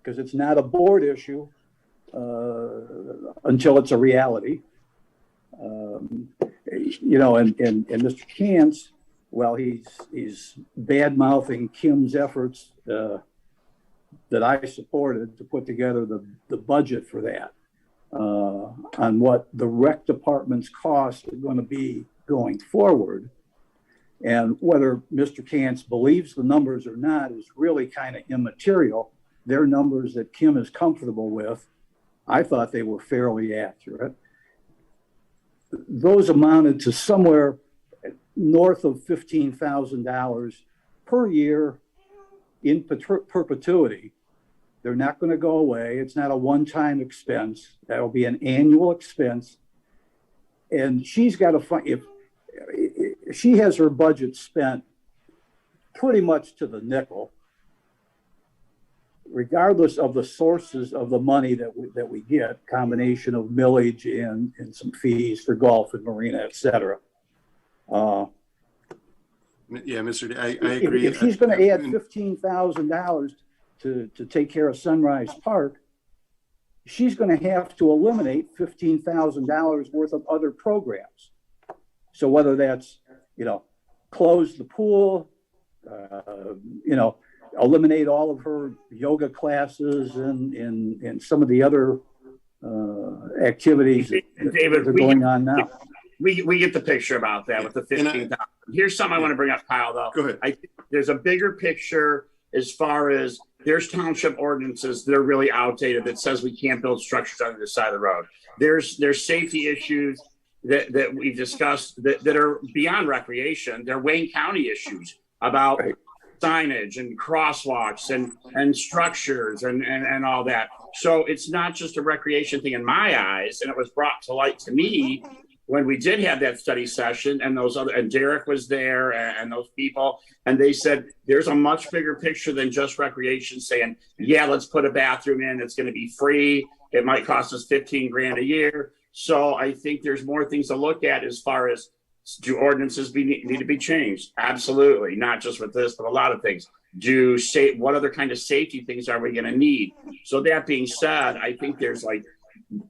because it's not a board issue until it's a reality. You know, and Mr. Kantz, well, he's bad-mouthing Kim's efforts that I supported to put together the budget for that on what the rec department's costs are going to be going forward. And whether Mr. Kantz believes the numbers or not is really kind of immaterial. They're numbers that Kim is comfortable with. I thought they were fairly accurate. Those amounted to somewhere north of $15,000 per year in perpetuity. They're not going to go away. It's not a one-time expense. That'll be an annual expense. And she's got to find, if she has her budget spent pretty much to the nickel, regardless of the sources of the money that we get, combination of millage and some fees for golf and marina, et cetera. Yeah, Mr. D, I agree. If she's going to add $15,000 to take care of Sunrise Park, she's going to have to eliminate $15,000 worth of other programs. So whether that's, close the pool, eliminate all of her yoga classes and some of the other activities David, that are going on now. We get the picture about that with the 15,000. Here's something I want to bring up, Kyle, though. Go ahead. I think there's a bigger picture as far as there's township ordinances that are really outdated that says we can't build structures on the side of the road. There's safety issues that we've discussed that are beyond recreation. They're Wayne County issues about signage and crosswalks and structures and all that. So it's not just a recreation thing in my eyes. And it was brought to light to me when we did have that study session, and Derek was there and those people, and they said there's a much bigger picture than just recreation, saying, yeah, let's put a bathroom in. It's going to be free. It might cost us 15 grand a year. So I think there's more things to look at as far as, do ordinances need to be changed? Absolutely. Not just with this, but a lot of things. What other kind of safety things are we going to need? So that being said, I think there's like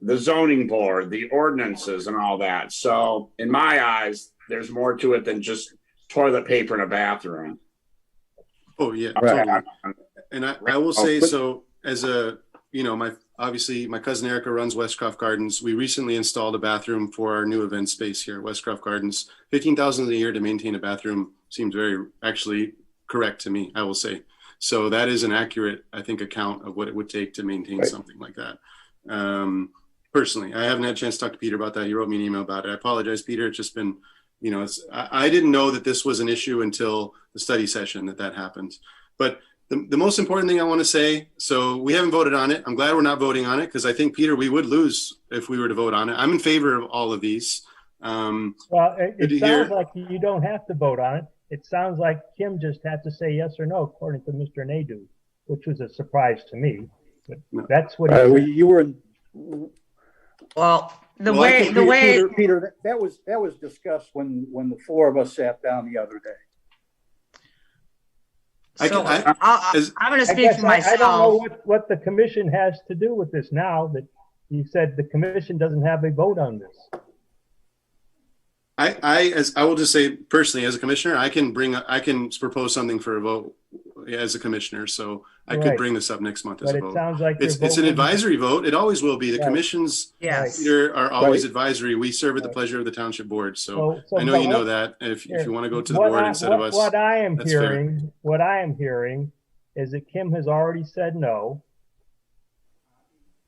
the zoning board, the ordinances and all that. So in my eyes, there's more to it than just toilet paper in a bathroom. Oh yeah. Right. Totally. And I will say, so as a, obviously my cousin Erica runs Westcroft Gardens. We recently installed a bathroom for our new event space here at Westcroft Gardens. $15,000 a year to maintain a bathroom seems very actually correct to me, I will say. So that is an accurate, I think, account of what it would take to maintain something like that. Personally, I haven't had a chance to talk to Peter about that. He wrote me an email about it. I apologize, Peter. It's just been, I didn't know that this was an issue until the study session that happened. But the most important thing I want to say, so we haven't voted on it. I'm glad we're not voting on it because I think, Peter, we would lose if we were to vote on it. I'm in favor of all of these. Well, it sounds like you don't have to vote on it. It sounds like Kim just had to say yes or no, according to Mr. Nadeau, which was a surprise to me. But that's what he said. You were. Well, Peter, that was discussed when the four of us sat down the other day. I'm going to speak for myself. I don't know what the commission has to do with this now that you said the commission doesn't have a vote on this. I will just say personally, as a commissioner, I can propose something for a vote as a commissioner. So I could bring this up next month as a vote. It sounds like it's an advisory vote. It always will be. The commissions here are always advisory. We serve at the pleasure of the township board. So I know you know that. If you want to go to the board instead of us, what I am hearing is that Kim has already said no,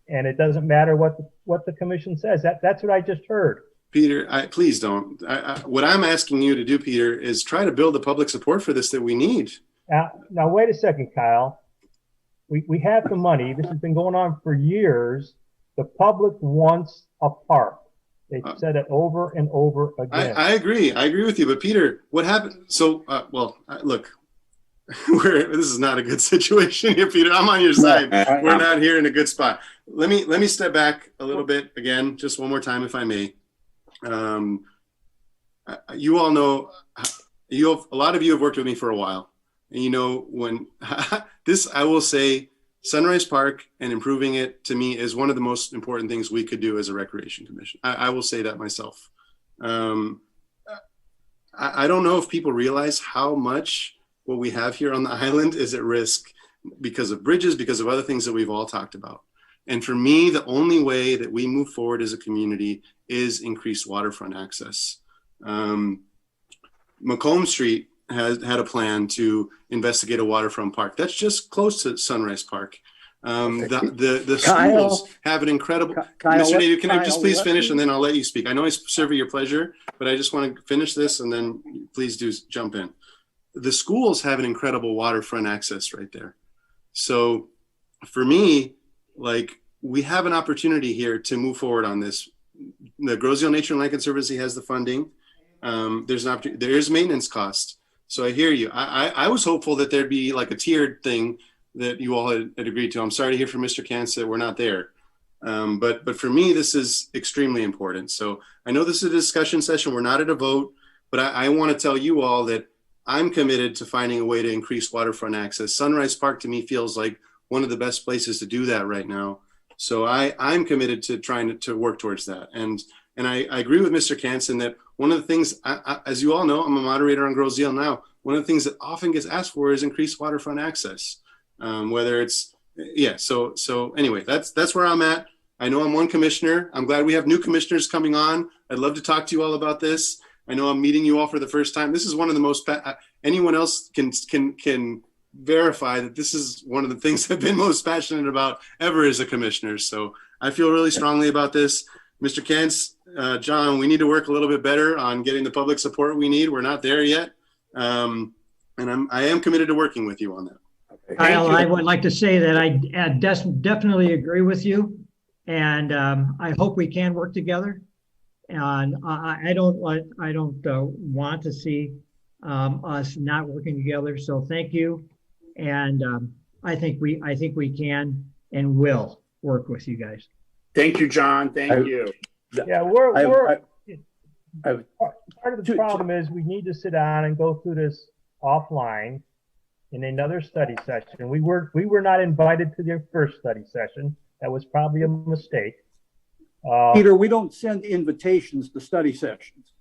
and it doesn't matter what the commission says. That's what I just heard. Peter, please don't. What I'm asking you to do, Peter, is try to build the public support for this that we need. Now wait a second, Kyle. We have the money. This has been going on for years. The public wants a park. They've said it over and over again. I agree. I agree with you. But Peter, what happened? So, look, this is not a good situation here, Peter. I'm on your side. We're not here in a good spot. Let me step back a little bit again, just one more time, if I may. You all know, a lot of you have worked with me for a while, and when I will say Sunrise Park and improving it to me is one of the most important things we could do as a recreation commission. I will say that myself. I don't know if people realize how much what we have here on the island is at risk because of bridges, because of other things that we've all talked about. And for me, the only way that we move forward as a community is increased waterfront access. Macomb Street had a plan to investigate a waterfront park. That's just close to Sunrise Park. The schools have an incredible. Mr. Nadeau, can I just please finish and then I'll let you speak? I know I serve your pleasure, but I just want to finish this and then please do jump in. The schools have an incredible waterfront access right there. So for me, we have an opportunity here to move forward on this. The Groseal Nature and Land Conservancy has the funding. There's an opportunity. There is maintenance cost. So I hear you. I was hopeful that there'd be like a tiered thing that you all had agreed to. I'm sorry to hear from Mr. Kantz that we're not there. But for me, this is extremely important. So I know this is a discussion session. We're not at a vote, but I want to tell you all that I'm committed to finding a way to increase waterfront access. Sunrise Park to me feels like one of the best places to do that right now. So I'm committed to trying to work towards that. And I agree with Mr. Kantz in that one of the things, as you all know, I'm a moderator on Groseal now. One of the things that often gets asked for is increased waterfront access. Whether it's, So anyway, that's where I'm at. I know I'm one commissioner. I'm glad we have new commissioners coming on. I'd love to talk to you all about this. I know I'm meeting you all for the first time. This is one of the most, anyone else can verify that this is one of the things I've been most passionate about ever as a commissioner. So I feel really strongly about this. Mr. Kentz, John, we need to work a little bit better on getting the public support we need. We're not there yet. And I am committed to working with you on that. Okay. Kyle, I would like to say that I definitely agree with you, and I hope we can work together. And I don't want to see us not working together. So thank you, and I think we can and will work with you guys. Thank you, John. Thank you. Yeah, part of the problem is we need to sit down and go through this offline in another study session. We were not invited to their first study session. That was probably a mistake. Peter, we don't send invitations to study sessions.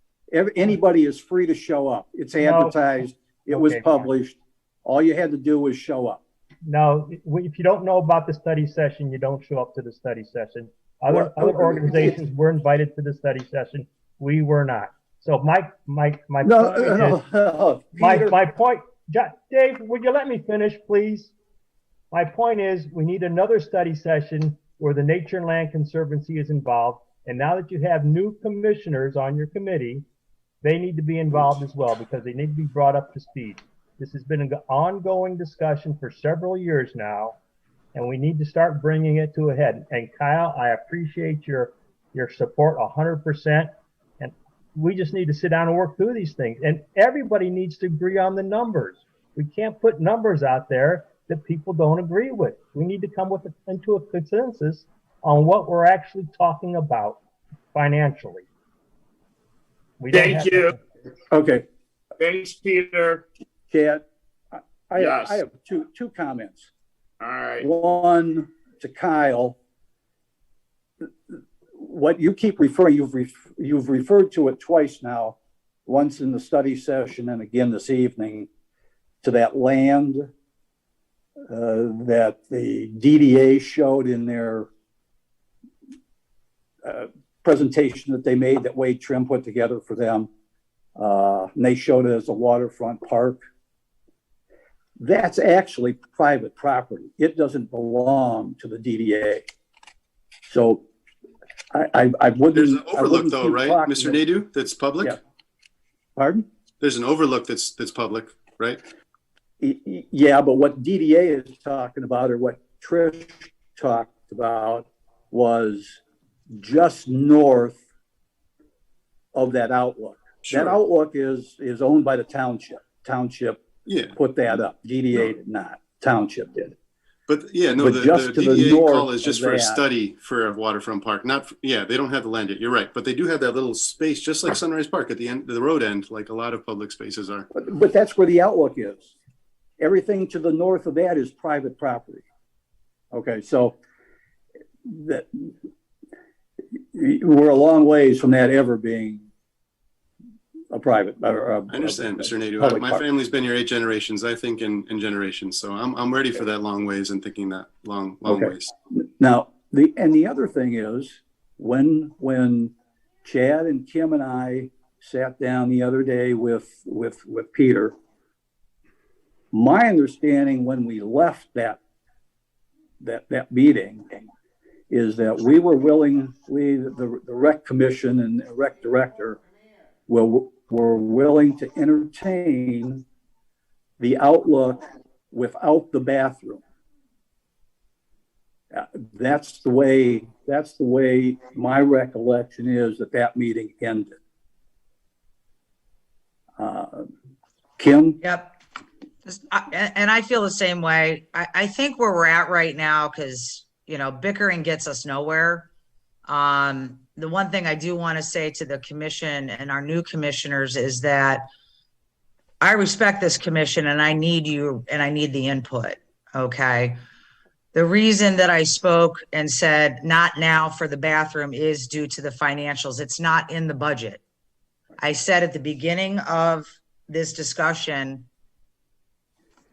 Anybody is free to show up. It's advertised. It was published. All you had to do was show up. No, if you don't know about the study session, you don't show up to the study session. Other organizations were invited to the study session. We were not. So my point, Dave, would you let me finish, please? My point is we need another study session where the Nature and Land Conservancy is involved. And now that you have new commissioners on your committee, they need to be involved as well because they need to be brought up to speed. This has been an ongoing discussion for several years now, and we need to start bringing it to a head. And Kyle, I appreciate your support 100%. And we just need to sit down and work through these things. And everybody needs to agree on the numbers. We can't put numbers out there that people don't agree with. We need to come into a consensus on what we're actually talking about financially. Thank you. Okay. Thanks, Peter. Chad, I Yes. have two comments. All right. One to Kyle. What you keep referring, you've referred to it twice now, once in the study session and again this evening, to that land that the DDA showed in their presentation that they made that Wade Trim put together for them. And they showed it as a waterfront park. That's actually private property. It doesn't belong to the DDA. So I wouldn't. There's an overlook though, right, Mr. Nadeau, that's public? Yeah. Pardon? There's an overlook that's public, right? Yeah, but what DDA is talking about, or what Trish talked about, was just north of that outlook. Sure. That outlook is owned by the township. Township put that up. DDA did not. Township did. But yeah, no, the DDA call is just for a study for a waterfront park. Not, they don't have the land yet. You're right. But they do have that little space, just like Sunrise Park at the end, the road end, like a lot of public spaces are. But that's where the outlook is. Everything to the north of that is private property. Okay, so we're a long ways from that ever being a private. I understand, Mr. Nadeau. My family's been here 8 generations. I think in generations, so I'm ready for that long ways and thinking that long ways. Now the other thing is when Chad and Kim and I sat down the other day with Peter. My understanding when we left that meeting is that we were willing, the rec commission and the rec director were willing to entertain the outlook without the bathroom. That's the way my recollection is that meeting ended. Kim? Yep. And I feel the same way. I think where we're at right now, because, bickering gets us nowhere. The one thing I do want to say to the commission and our new commissioners is that I respect this commission and I need you and I need the input. Okay. The reason that I spoke and said not now for the bathroom is due to the financials. It's not in the budget. I said at the beginning of this discussion,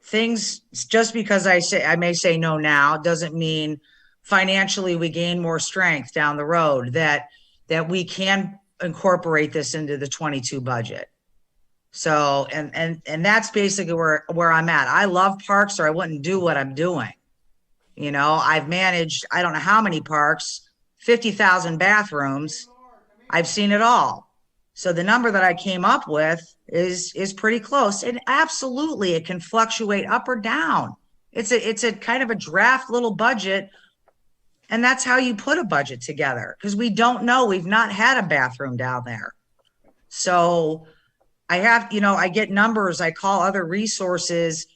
things, just because I may say no now, doesn't mean financially we gain more strength down the road, that we can incorporate this into the 22 budget. So, and that's basically where I'm at. I love parks, or I wouldn't do what I'm doing. You know, I've managed, I don't know how many parks, 50,000 bathrooms. I've seen it all. So the number that I came up with is pretty close. And absolutely, it can fluctuate up or down. It's a kind of a draft little budget. And that's how you put a budget together, because we don't know. We've not had a bathroom down there. So I have, you know, I get numbers. I call other resources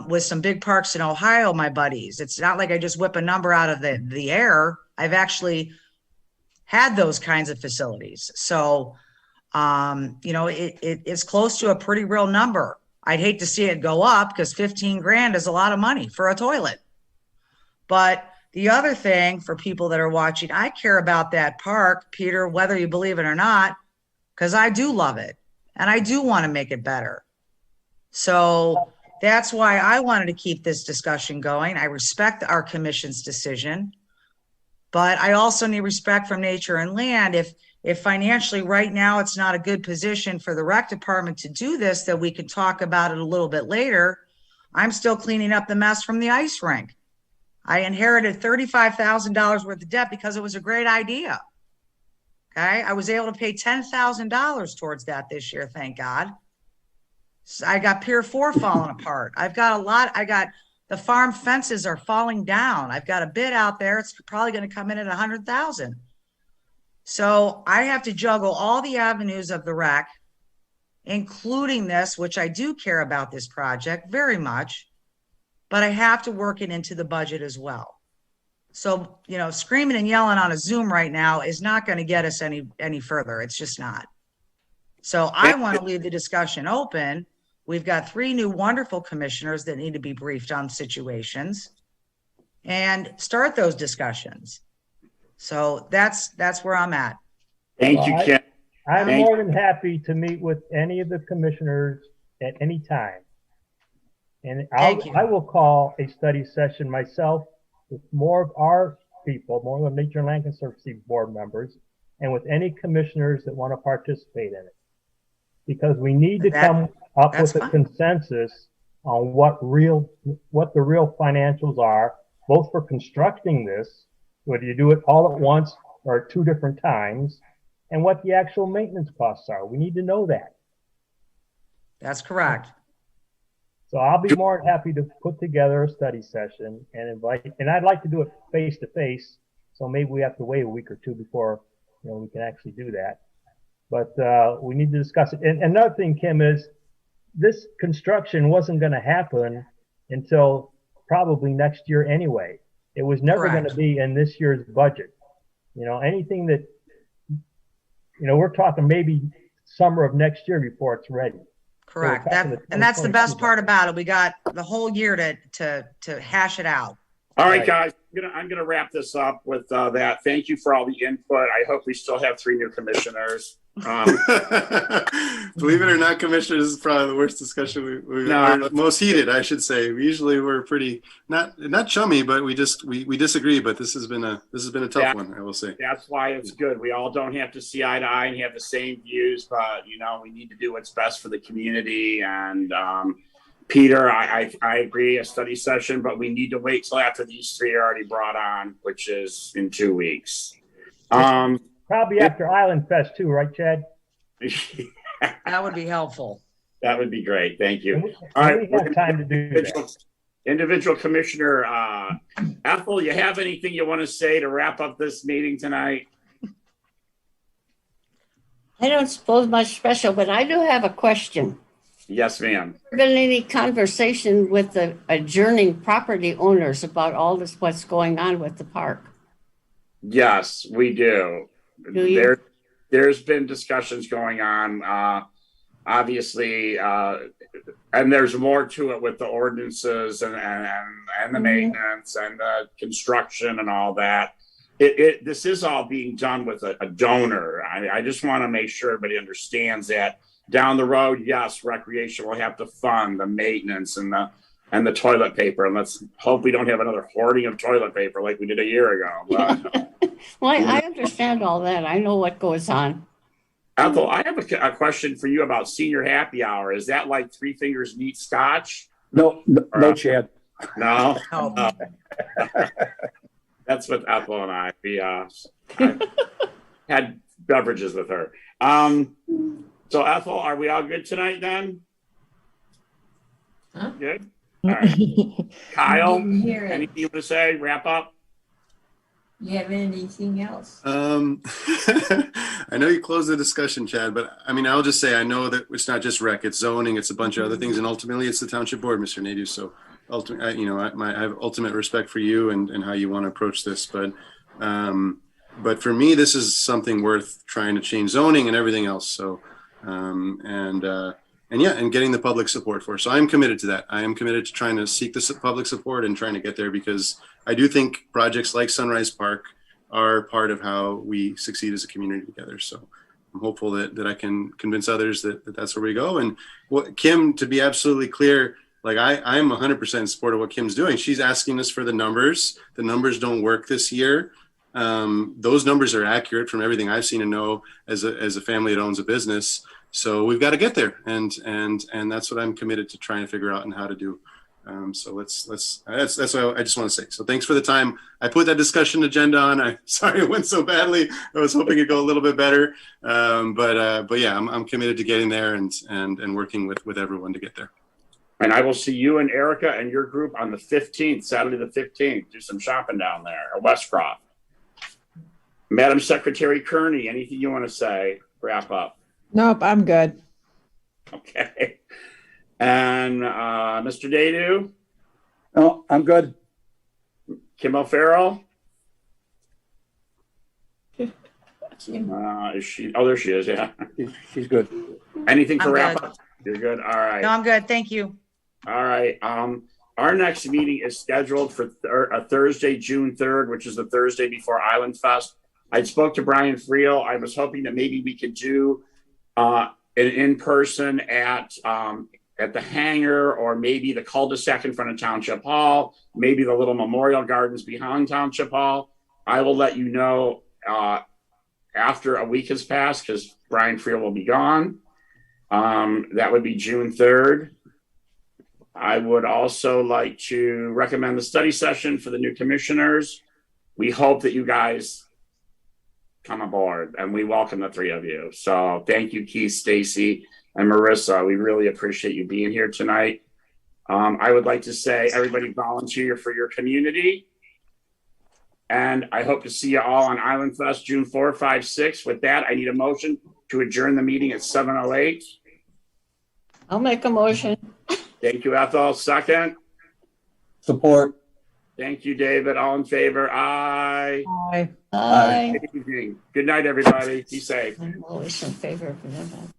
with some big parks in Ohio, my buddies. It's not like I just whip a number out of the air. I've actually had those kinds of facilities. So, you know, it's close to a pretty real number. I'd hate to see it go up, because 15 grand is a lot of money for a toilet. But the other thing for people that are watching, I care about that park, Peter, whether you believe it or not, because I do love it and I do want to make it better. So that's why I wanted to keep this discussion going. I respect our commission's decision, but I also need respect from Nature and Land. If financially right now it's not a good position for the rec department to do this, that we can talk about it a little bit later. I'm still cleaning up the mess from the ice rink. I inherited $35,000 worth of debt because it was a great idea. Okay. I was able to pay $10,000 towards that this year. Thank God. So I got Pier 4 falling apart. I've got a lot. I got the farm fences are falling down. I've got a bid out there. It's probably going to come in at 100,000. So I have to juggle all the avenues of the rec, including this, which I do care about this project very much, but I have to work it into the budget as well. So, you know, screaming and yelling on a Zoom right now is not going to get us any further. It's just not. So I want to leave the discussion open. We've got 3 new wonderful commissioners that need to be briefed on situations and start those discussions. So that's where I'm at. Thank you, Ken. I'm more than happy to meet with any of the commissioners at any time. And I will call a study session myself with more of our people, more of the Nature and Land Conservancy board members, and with any commissioners that want to participate in it. Because we need to come up with a consensus on what the real financials are, both for constructing this, whether you do it all at once or at 2 different times, and what the actual maintenance costs are. We need to know that. That's correct. So I'll be more than happy to put together a study session and invite, and I'd like to do it face to face. So maybe we have to wait a week or 2 before, you know, we can actually do that. But we need to discuss it. And another thing, Kim, is this construction wasn't going to happen until probably next year anyway. It was never going to be in this year's budget. You know, anything that, you know, we're talking maybe summer of next year before it's ready. Correct. And that's the best part about it. We got the whole year to hash it out. All right, guys, I'm gonna wrap this up with that. Thank you for all the input. I hope we still have 3 new commissioners. Believe it or not, commissioners, is probably the worst discussion we're most heated, I should say. Usually we're pretty not chummy, but we disagree. But this has been a tough one, I will say. That's why it's good. We all don't have to see eye to eye and have the same views, but you know, we need to do what's best for the community. And Peter, I agree, a study session, but we need to wait till after these 3 are already brought on, which is in 2 weeks. Probably after Island Fest too, right, Chad? That would be helpful. That would be great. Thank you. All right, we have time to do that. Individual Commissioner Ethel, you have anything you want to say to wrap up this meeting tonight? I don't suppose much special, but I do have a question. Yes, ma'am. Has there been any conversation with the adjourning property owners about all this, what's going on with the park? Yes, we do. There's been discussions going on, obviously, and there's more to it with the ordinances and the maintenance and the construction and all that. This is all being done with a donor. I just want to make sure everybody understands that. Down the road, yes, recreation will have to fund the maintenance and the and the toilet paper. And let's hope we don't have another hoarding of toilet paper like we did a year ago. But, Well, I understand all that. I know what goes on. Ethel, I have a question for you about senior happy hour. Is that like Three Fingers Neat Scotch? No, Chad. No? Oh. That's what Ethel and I had beverages with her. So Ethel, are we all good tonight then? Huh? Good? All right. Kyle, Didn't hear it. anything you want to say? Wrap up? You have anything else? I know you closed the discussion, Chad, but I mean, I'll just say, I know that it's not just rec, it's zoning, it's a bunch of other things, and ultimately it's the township board, Mr. Nadeau. So ultimately, you know, I have ultimate respect for you and how you want to approach this, but for me, this is something worth trying to change zoning and everything else. So, and getting the public support for. So I'm committed to that. I am committed to trying to seek the public support and trying to get there, because I do think projects like Sunrise Park are part of how we succeed as a community together. So I'm hopeful that I can convince others that that's where we go. And what Kim, to be absolutely clear, like I'm 100% in support of what Kim's doing. She's asking us for the numbers. The numbers don't work this year. Those numbers are accurate from everything I've seen and know as a family that owns a business. So we've got to get there, and that's what I'm committed to trying to figure out and how to do. So that's what I just want to say. So thanks for the time. I put that discussion agenda on. I'm sorry it went so badly. I was hoping it'd go a little bit better. But yeah, I'm committed to getting there and working with everyone to get there. And I will see you and Erica and your group on the 15th, Saturday the 15th. Do some shopping down there at Westcroft. Madam Secretary Kearney, anything you want to say? Wrap up. Nope, I'm good. Okay. And Mr. Nadeau? No, I'm good. Kim O'Farrell? Kim. Is she? Oh, there she is. Yeah. She's good. Anything for I'm wrap good. up? You're good. All right. No, I'm good. Thank you. All right. Our next meeting is scheduled for a Thursday, June 3rd, which is the Thursday before Island Fest. I spoke to Brian Friel. I was hoping that maybe we could do an in-person at the hangar, or maybe the cul-de-sac in front of Township Hall, maybe the little memorial gardens behind Township Hall. I will let you know after a week has passed, because Brian Friel will be gone. That would be June 3rd. I would also like to recommend the study session for the new commissioners. We hope that you guys come aboard, and we welcome the three of you. So thank you, Keith, Stacy, and Marissa. We really appreciate you being here tonight. I would like to say, everybody volunteer for your community. And I hope to see you all on Island Fest, June 4, 5, 6. With that, I need a motion to adjourn the meeting at 7:08. I'll make a motion. Thank you, Ethel. Second. Support. Thank you, David. All in favor? Aye. Bye. Aye. Good evening. Good night, everybody. Be safe. I'm always in favor of that.